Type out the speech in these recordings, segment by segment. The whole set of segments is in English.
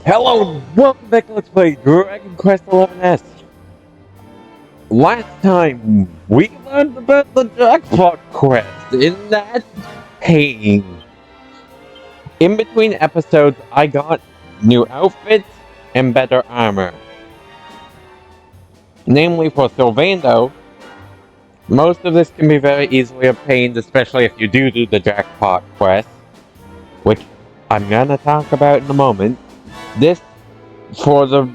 Hello, welcome back to Let's Play Dragon Quest XI-S. Last time, we learned about the jackpot quest in that pain. In between episodes, I got new outfits and better armor. Namely for Sylvando, most of this can be very easily obtained, especially if you do the jackpot quest, which I'm gonna talk about in a moment. This, for the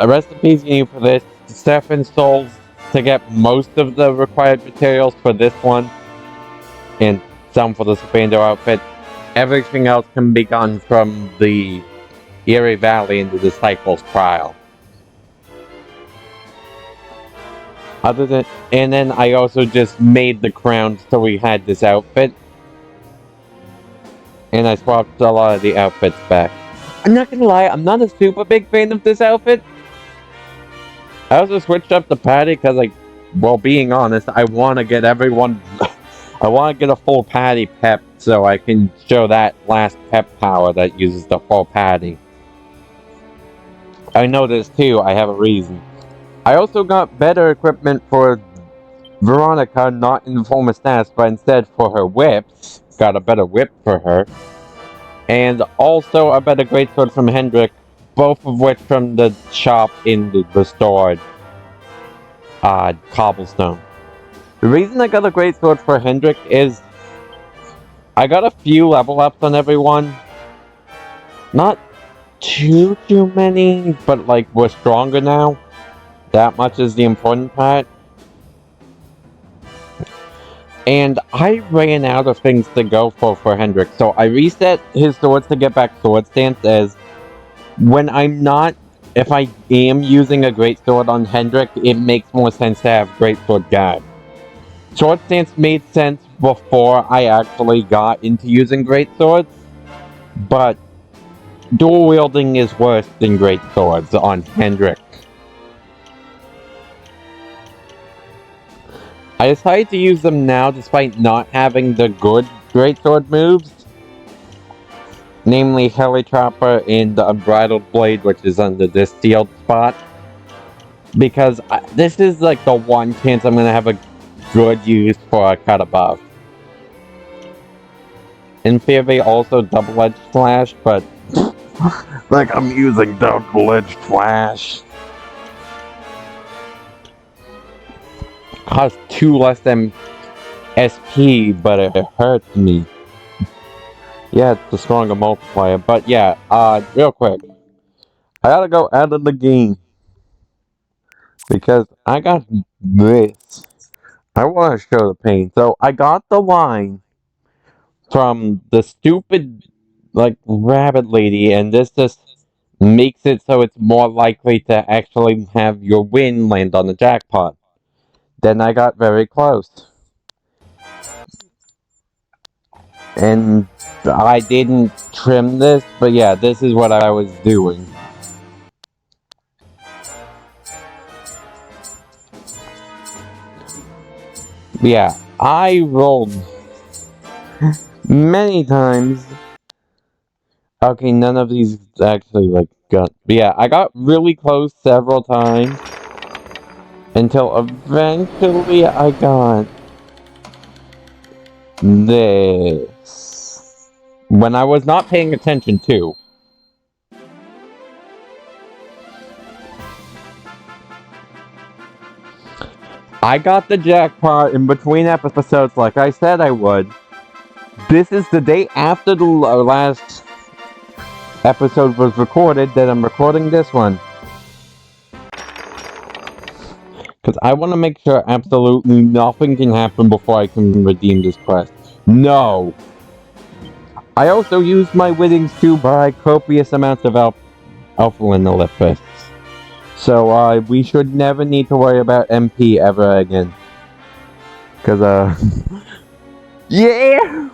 recipes you need for this, stuff and souls to get most of the required materials for this one, and some for the Sylvando outfit. Everything else can be gotten from the Erie Valley in the Disciples Trial. And then I also just made the crown so we had this outfit. And I swapped a lot of the outfits back. I'm not gonna lie, I'm not a super big fan of this outfit. I also switched up the patty because, well, being honest, I want to get everyone... I want to get a full patty pep so I can show that last pep power that uses the full patty. I know this too, I have a reason. I also got better equipment for Veronica, not in the form of stats, but instead for her whips. Got a better whip for her. And also a better greatsword from Hendrik, both of which from the shop in the restored cobblestone. The reason I got a greatsword for Hendrik is I got a few level ups on everyone. Not too many, but we're stronger now. That much is the important part. And I ran out of things to go for Hendrik, so I reset his swords to get back sword stance as when I'm not, if I am using a greatsword on Hendrik, it makes more sense to have greatsword guard. Sword stance made sense before I actually got into using greatswords, but dual wielding is worse than greatswords on Hendrik. I decided to use them now despite not having the good greatsword moves, namely Helichopper and the Unbridled Blade, which is under this sealed spot, because this is the one chance I'm gonna have a good use for a cut above. In theory, also double-edged slash, but I'm using double-edged slash. Costs 2 less than SP, but it hurts me. Yeah, it's a stronger multiplier, but yeah, real quick. I gotta go out of the game. Because I got this. I want to show the pain. So I got the line from the stupid, rabbit lady, and this just makes it so it's more likely to actually have your win land on the jackpot. Then I got very close. And I didn't trim this, but yeah, this is what I was doing. Yeah, I rolled many times. Okay, none of these actually got... Yeah, I got really close several times. Until eventually I got this. When I was not paying attention too. I got the jackpot in between episodes like I said I would. This is the day after the last episode was recorded that I'm recording this one. Because I want to make sure absolutely nothing can happen before I can redeem this quest. No! I also used my winnings to buy copious amounts of Alpha-Olympus. So, we should never need to worry about MP ever again. Because, yeah!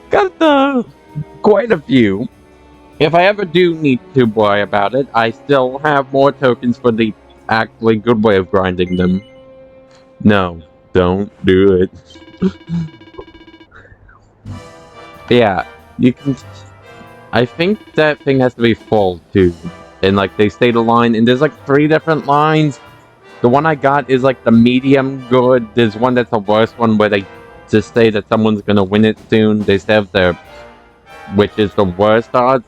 Got quite a few. If I ever do need to worry about it, I still have more tokens for the actually good way of grinding them. No, don't do it. Yeah, you can... I think that thing has to be full too. And like they say the line, and there's like 3 different lines. The one I got is like the medium good. There's one that's the worst one where they just say that someone's gonna win it soon. They have their, which is the worst odds.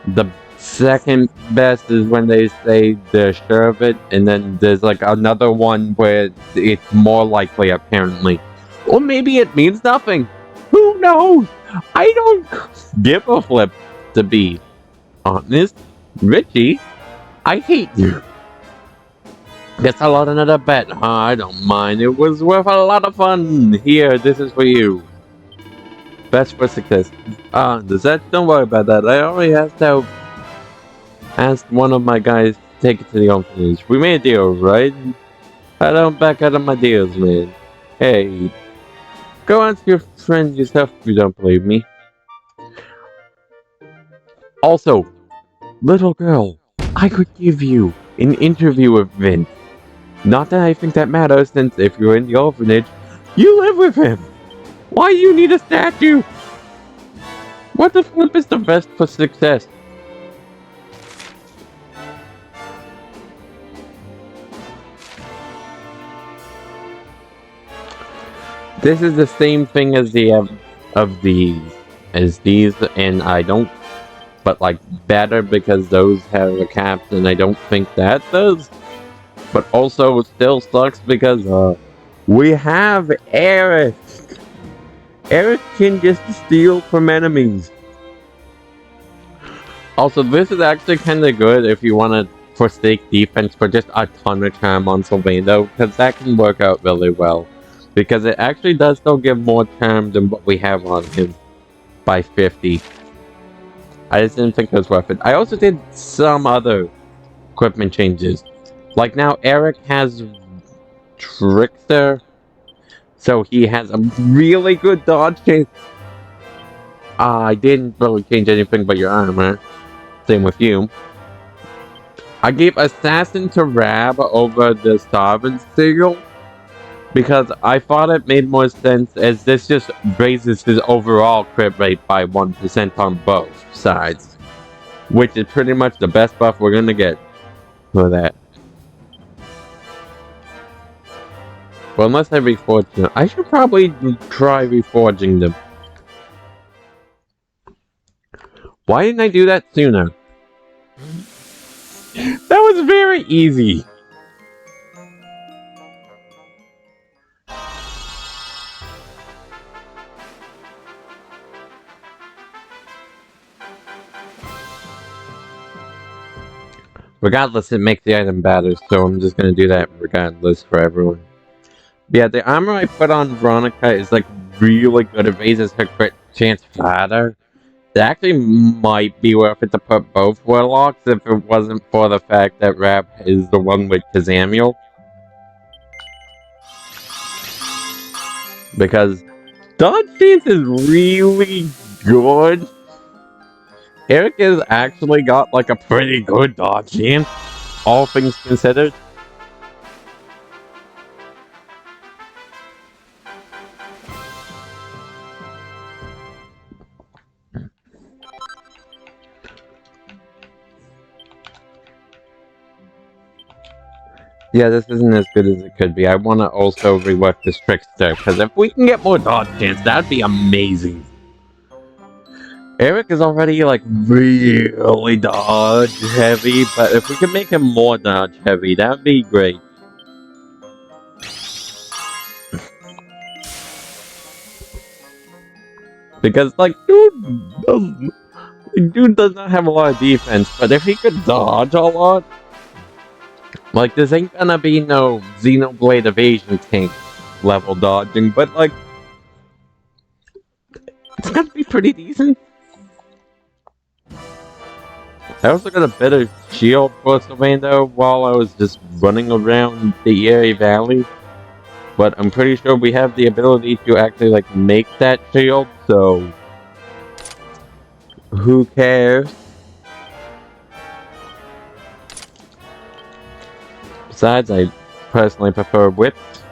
The second best is when they say they're sure of it, and then there's like another one where it's more likely apparently. Or maybe it means nothing. Who knows? I don't give a flip, to be honest. Richie, I hate you. Guess I'll load another bet, huh? I don't mind. It was worth a lot of fun. Here, this is for you. Best for success. Don't worry about that. I already asked one of my guys to take it to the orphanage. We made a deal, right? I don't back out of my deals, man. Hey, go ask your friend yourself if you don't believe me. Also, little girl, I could give you an interview with Vince. Not that I think that matters, since if you're in the orphanage, you live with him. Why do you need a statue? What the flip is the best for success? This is the same thing as these, and I don't, but like better because those have a cap, and I don't think that does. But also, it still sucks because we have Eric. Eric can just steal from enemies. Also, this is actually kind of good if you want to forsake defense for just a ton of charm on Sylvando, because that can work out really well. Because it actually does still give more charm than what we have on him by 50. I just didn't think it was worth it. I also did some other equipment changes. Like now, Eric has Trickster, so he has a really good dodge chance. I didn't really change anything but your armor. Same with you. I gave Assassin to Rab over the Sovereign Seal because I thought it made more sense, as this just raises his overall crit rate by 1% on both sides, which is pretty much the best buff we're gonna get for that. Well, unless I reforge them. I should probably try reforging them. Why didn't I do that sooner? That was very easy. Regardless, it makes the item better, so I'm just gonna do that regardless for everyone. Yeah, the armor I put on Veronica is like really good. It raises her crit chance farther. It actually might be worth it to put both Warlocks if it wasn't for the fact that Rap is the one with Kazamiel. Because dodge chance is really good. Eric has actually got like a pretty good dodge chance, all things considered. Yeah, this isn't as good as it could be. I want to also rework this Trickster, because if we can get more dodge chance, that'd be amazing. Eric is already, like, really dodge heavy, but if we can make him more dodge heavy, that'd be great. Because, like, dude does not have a lot of defense, but if he could dodge a lot, like, this ain't gonna be no Xenoblade Evasion tank level dodging, but, like, it's gonna be pretty decent. I also got a better shield for Sylvando while I was just running around the Erie Valley. But I'm pretty sure we have the ability to actually, like, make that shield, so who cares? Besides, I personally prefer whips.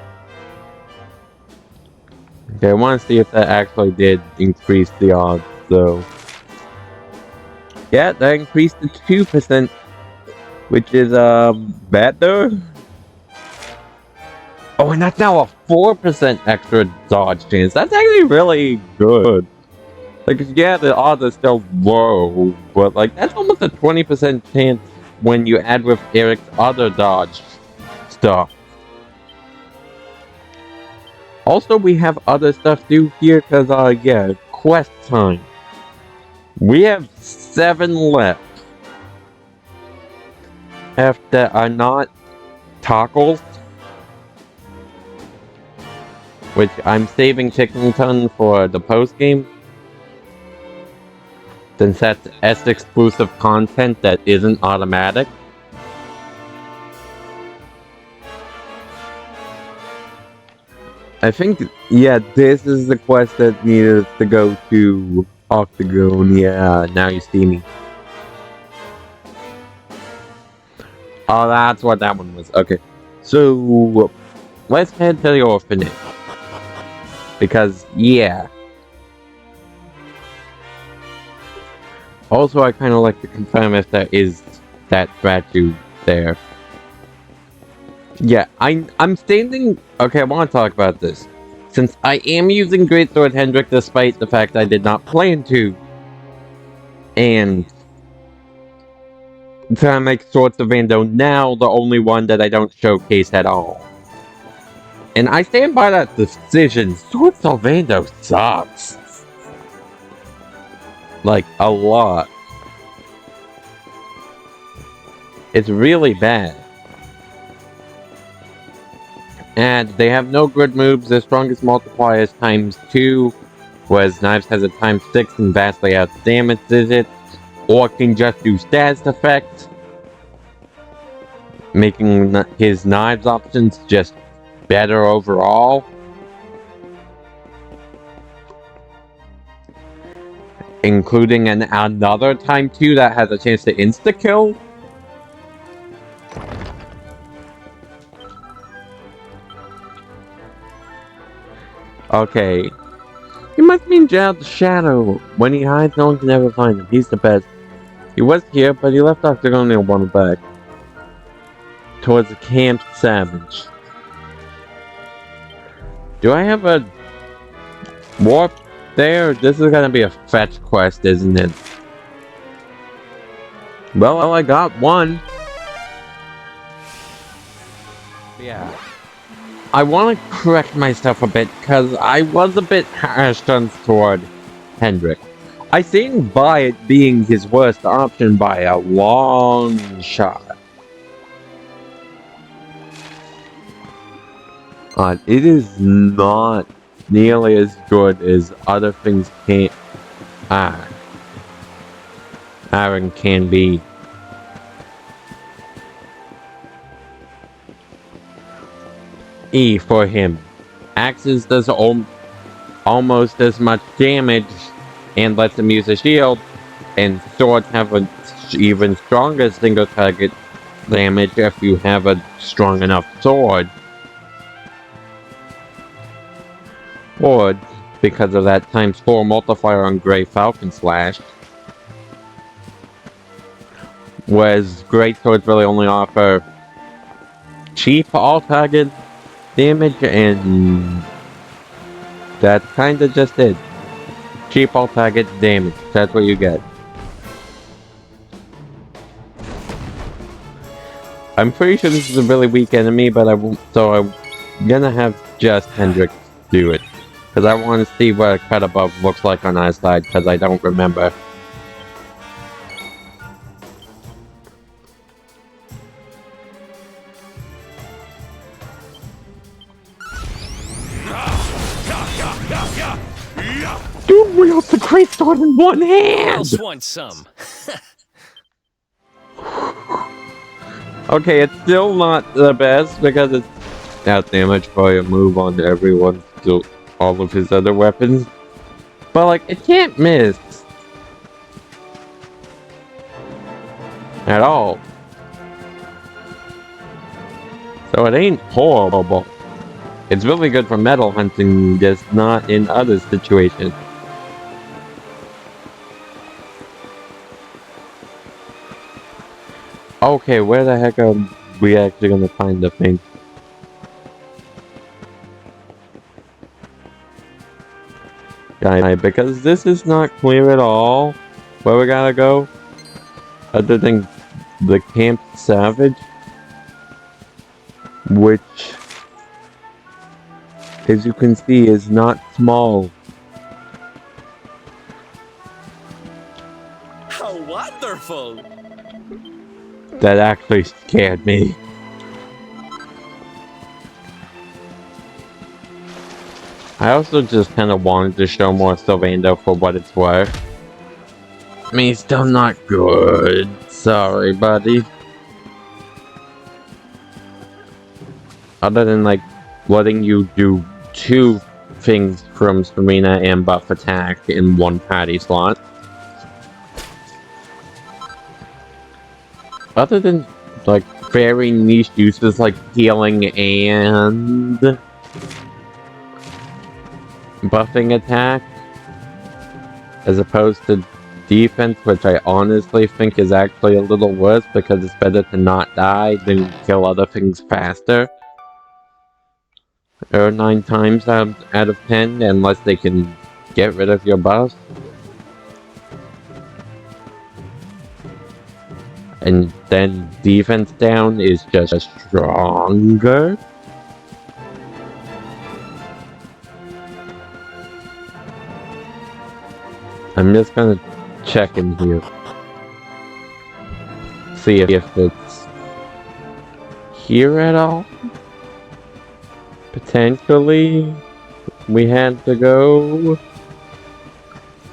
Okay, I want to see if that actually did increase the odds, though. Yeah, that increased to 2%, which is, better. Oh, and that's now a 4% extra dodge chance. That's actually really good. Like, yeah, the odds are still low, but, like, that's almost a 20% chance when you add with Eric's other dodge stuff. Also, we have other stuff due here, because, yeah, quest time. We have 7 left. That are not tacos, which I'm saving Chicken Ton for the post game, since that's S exclusive content that isn't automatic. I think, yeah, this is the quest that needed to go to Octagon. Yeah, now you see me. Oh, that's what that one was. Okay, so let's head to the orphanage. Because, yeah. Also, I kind of like to confirm if there is that statue there. Yeah, I'm standing... Okay, I want to talk about this. Since I am using Greatsword Hendrik despite the fact I did not plan to. And... to make Swords of Vando now the only one that I don't showcase at all. And I stand by that decision. Swords of Vando sucks. Like, a lot. It's really bad. And they have no good moves. Their strongest multiplier is ×2, whereas Knives has a ×6 and vastly outdamages it, or can just do status effects, making his Knives options just better overall. Including another ×2 that has a chance to insta-kill. Okay. You must mean Gerald the Shadow. When he hides, no one can ever find him. He's the best. He was here, but he left Octagon and went back. Towards the Camp Savage. Do I have a warp there? This is gonna be a fetch quest, isn't it? Well, I got one. Yeah. I want to correct myself a bit, because I was a bit harsh toward Hendrik. I stand by it being his worst option by a long shot. It is not nearly as good as other things Aaron can be. E for him. Axes does almost as much damage and lets him use a shield, and swords have an even stronger single target damage if you have a strong enough sword. Or because of that ×4 multiplier on Grey Falcon Slash. Whereas Great Swords really only offer cheap all-target damage, and that's kinda just it. Cheap all-target damage, that's what you get. I'm pretty sure this is a really weak enemy, but I'm gonna have just Hendrik do it. Because I want to see what a cut above looks like on our side, because I don't remember. You wield the great sword in one hand! Who else wants some? Okay, it's still not the best, because it's out damage by a move on everyone, still all of his other weapons. But, like, it can't miss. At all. So it ain't horrible. It's really good for metal hunting, just not in other situations. Okay, where the heck are we actually gonna find the thing? Guys, because this is not clear at all where we gotta go. Other than the Camp Savage. Which, as you can see, is not small. How wonderful! That actually scared me. I also just kind of wanted to show more Sylvando for what it's worth. I mean, he's still not good. Sorry, buddy. Other than, like, letting you do 2 things from Serena and Buff Attack in 1 party slot. Other than, like, very niche uses like healing and buffing attack, as opposed to defense, which I honestly think is actually a little worse because it's better to not die than kill other things faster. Or 9 times out of 10, unless they can get rid of your buffs. And then defense down is just stronger. I'm just gonna check in here. See if it's here at all. Potentially, we had to go.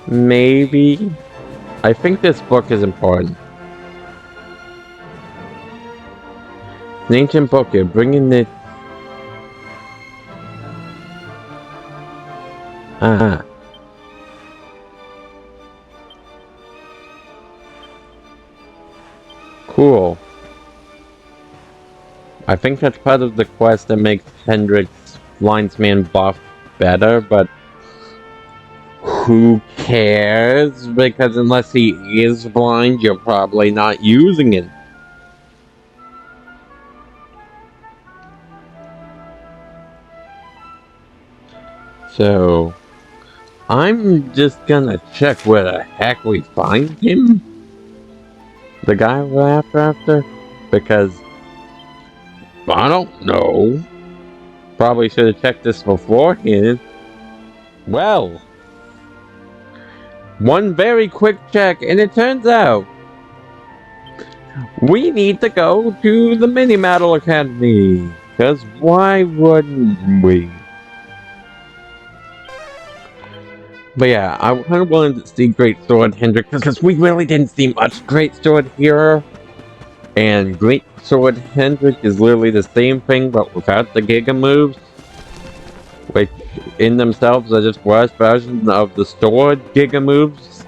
Maybe. I think this book is important. An ancient book here, bringing it. Ah. Cool. I think that's part of the quest that makes Hendrick's Linesman buff better, but who cares? Because unless he is blind, you're probably not using it. So, I'm just gonna check where the heck we find him. The guy we're after? Because I don't know. Probably should have checked this beforehand. Well, one very quick check, and it turns out we need to go to the Mini Battle Academy. Because why wouldn't we? But yeah, I kind of wanted to see Great Sword Hendrick because we really didn't see much Great Sword here. And Great Sword Hendrick is literally the same thing but without the Giga moves. Which in themselves are just worse versions of the sword Giga moves.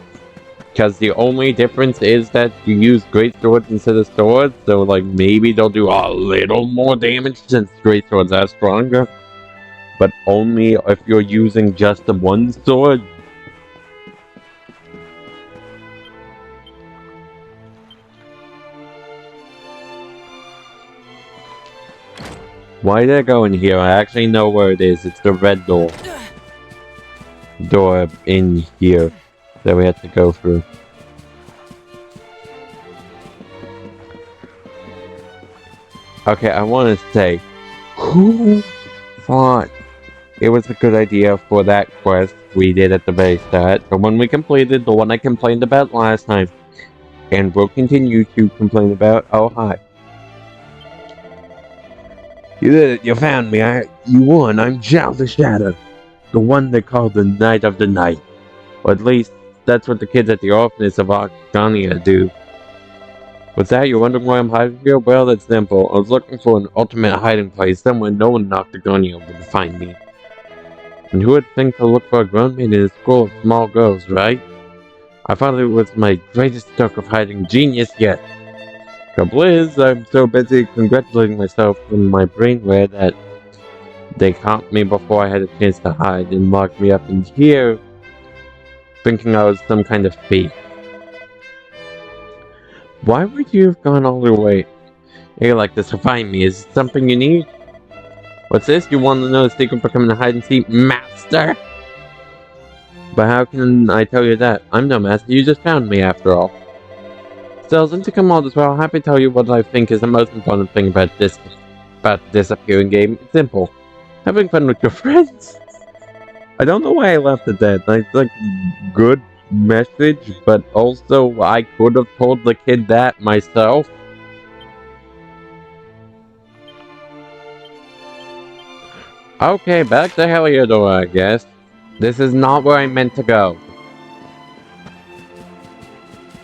Because the only difference is that you use Great Swords instead of swords. So like maybe they'll do a little more damage since Great Swords are stronger. But only if you're using just the one sword. Why did I go in here? I actually know where it is. It's the red door. Door in here that we have to go through. Okay, I want to say, who thought it was a good idea for that quest we did at the very start? The one we completed, the one I complained about last time, and will continue to complain about. Oh, hi. You did it, you found me, you won, I'm Zhao the Shadow. The one they call the Knight of the Night. Or at least, that's what the kids at the orphanage of Arcania do. What's that? You're wondering why I'm hiding here? Well, that's simple. I was looking for an ultimate hiding place, somewhere no one in Octagonia would find me. And who would think to look for a grown man in a school of small girls, right? I thought it was my greatest stroke of hiding genius yet. Trouble is, I'm so busy congratulating myself in my brainware that they caught me before I had a chance to hide and locked me up in here, thinking I was some kind of thief. Why would you have gone all the way here like this to find me? Is it something you need? What's this? You want to know the secret for becoming a hide-and-seek master? But how can I tell you that? I'm no master, you just found me after all. Still, since you come all this way, I'll happy to tell you what I think is the most important thing about this disappearing game. It's simple. Having fun with your friends. I don't know why I left it that. It's like good message, but also I could have told the kid that myself. Okay, back to Heliodor, I guess. This is not where I meant to go.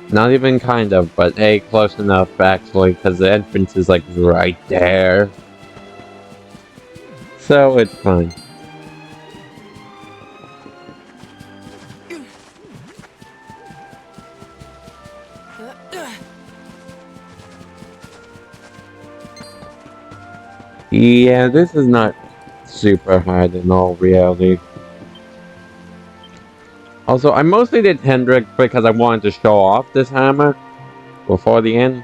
Not even kind of, but hey, close enough actually, because the entrance is like right there. So it's fine. Yeah, this is not super hard in all reality. Also, I mostly did Hendrik because I wanted to show off this hammer before the end.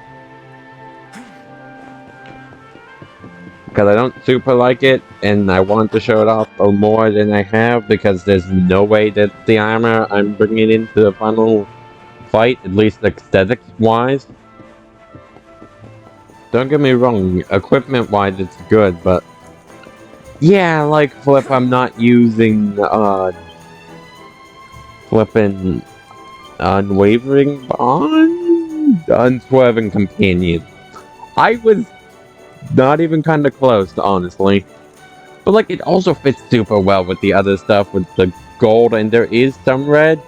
Because I don't super like it, and I want to show it off more than I have, because there's no way that the armor I'm bringing into the final fight, at least aesthetics-wise. Don't get me wrong, equipment-wise it's good, but yeah, like Flip, I'm not using flipping unwavering bond, unswerving companion. I was not even kind of close, honestly. But like, it also fits super well with the other stuff, with the gold, and there is some red.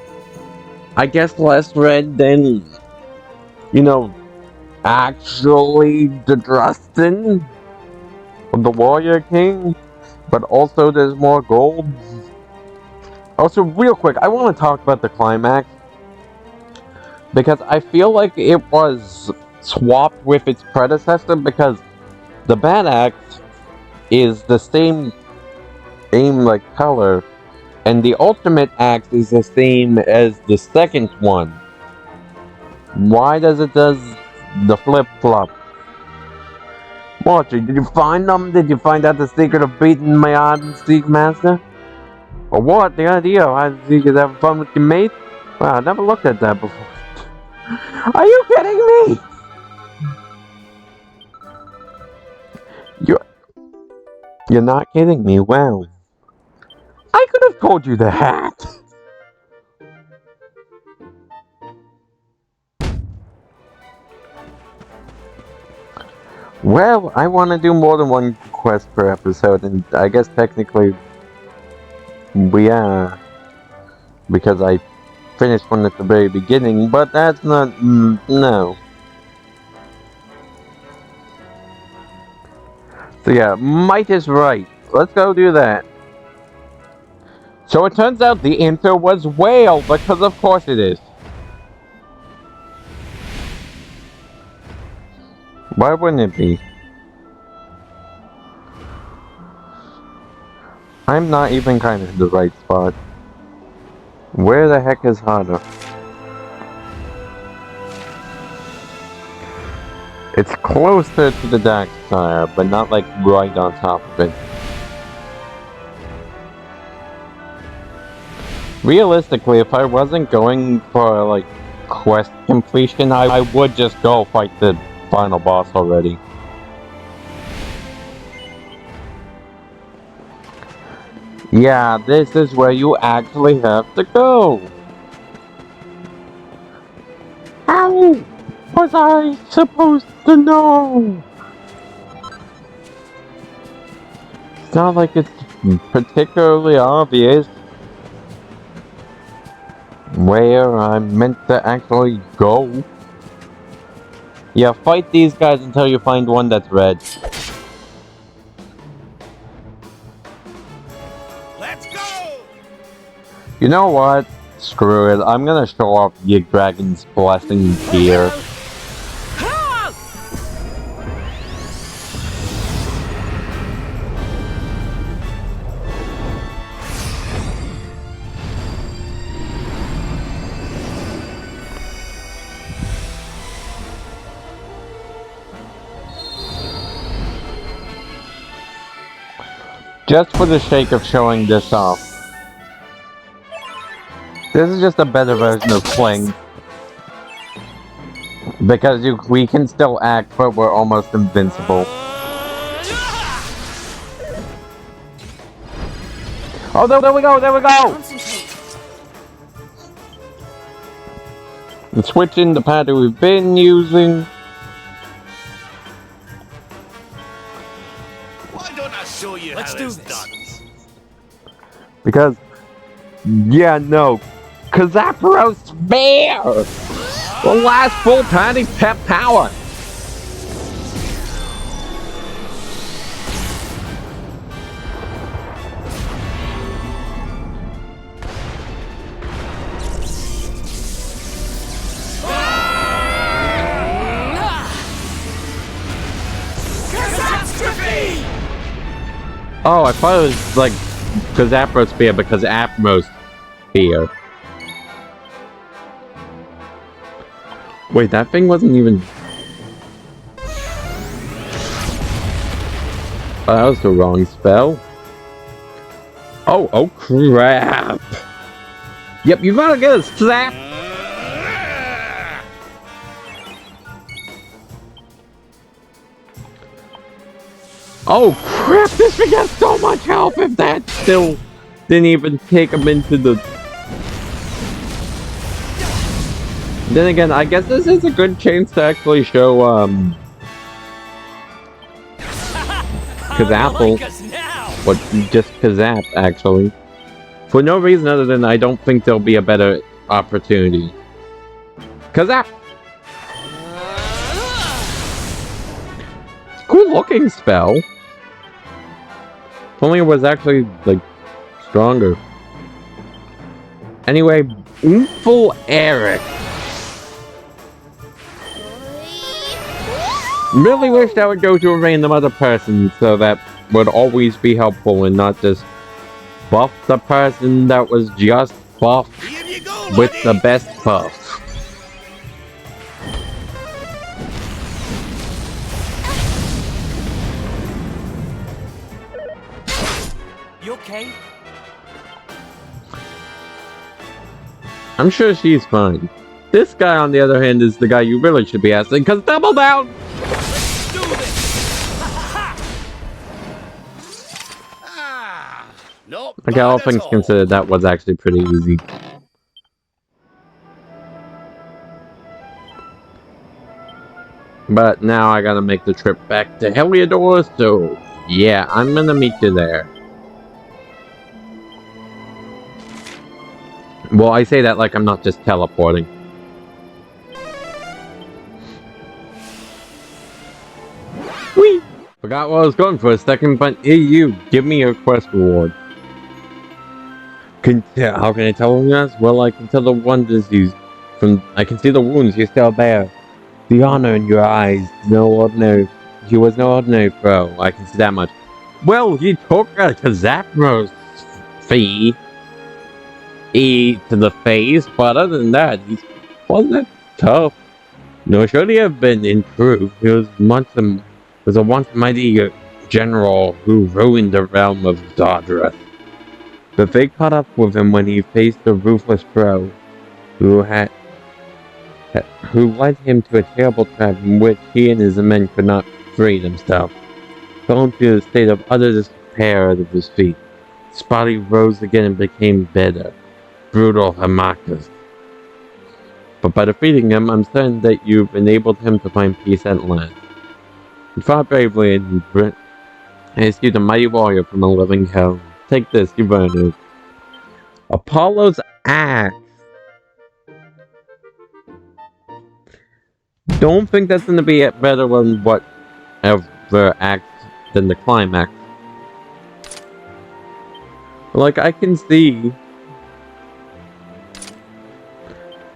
I guess less red than, you know, actually the Drustin of the Warrior King. But also there's more gold. Also, real quick, I want to talk about the climax. Because I feel like it was swapped with its predecessor, because the Bad Axe is the same like color, and the Ultimate Axe is the same as the second one. Why does it does the flip-flop? Marty, did you find them? Did you find out the secret of beating my hide-and-seek master? Or what? The idea of hide-and-seek is having fun with your mate? Wow, I never looked at that before. Are you kidding me? You're not kidding me, wow. I could have told you that. Well, I want to do more than one quest per episode, and I guess technically we are, because I finished one at the very beginning, but that's not, no. So yeah, Might is right. Let's go do that. So it turns out the answer was whale, because of course it is. Why wouldn't it be? I'm not even kind of in the right spot. Where the heck is Hada? It's closer to the Dark Sire, but not like right on top of it. Realistically, if I wasn't going for like quest completion, I would just go fight the final boss already. Yeah, this is where you actually have to go. How was I supposed to know? It's not like it's particularly obvious where I'm meant to actually go. Yeah, fight these guys until you find one that's red. Let's go! You know what? Screw it. I'm gonna show off Gig Dragon's blessing here. Just for the sake of showing this off. This is just a better version of Fling. Because we can still act, but we're almost invincible. Oh, there we go, there we go! And switching the pattern we've been using. Why don't I show you Let's how do it's this. done? Because, yeah, no. Kazapros Bear! The last full padding pep power! Oh, I thought it was like Kazapros Spear because Apros Spear. Wait, that thing wasn't even... Oh, that was the wrong spell. Oh crap! Yep, you gotta get a slap! Oh crap, this thing has so much health if that still didn't even take him into the... Then again, I guess this is a good chance to actually show, Kazapple. What, just Kazap, actually. For no reason other than I don't think there'll be a better opportunity. Kazap! Cool looking spell. If only it was actually, like, stronger. Anyway, Oomful Eric. Really wish that would go to a random other person, so that would always be helpful and not just buff the person that was just buffed with the best buff. You okay? I'm sure she's fine. This guy, on the other hand, is the guy you really should be asking, because double down! Let's do this! Nope. Okay, all things considered, that was actually pretty easy. But now I gotta make the trip back to Heliodor, so yeah, I'm gonna meet you there. Well, I say that like I'm not just teleporting. Whee! Forgot what I was going for a second, but hey, you, give me your quest reward. How can I tell you guys? Well, I can tell the wonders I can see the wounds you still bear. The honor in your eyes, he was no ordinary foe, I can see that much. Well, he took a Kazapros fee to the face, but other than that, he wasn't that tough. Nor should he have been improved. He was a once mighty general who ruined the realm of Zardreth. The fate caught up with him when he faced the ruthless foe who led him to a terrible trap in which he and his men could not free themselves. Fell into a state of utter despair at his feet. His body rose again and became bitter, brutal Hamakas. But by defeating him, I'm certain that you've enabled him to find peace at last. He fought bravely and rescued a mighty warrior from a living hell. Take this, you've earned it. Apollo's axe. Don't think that's gonna be better than whatever act than the climax. Like, I can see.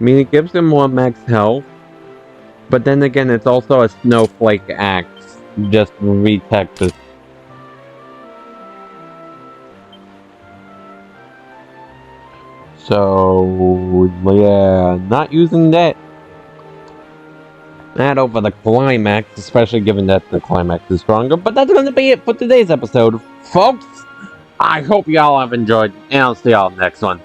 I mean, it gives him more max health, but then again, it's also a snowflake axe, just retextured. So, yeah, not using that over the climax, especially given that the climax is stronger. But that's going to be it for today's episode, folks. I hope y'all have enjoyed, and I'll see y'all next one.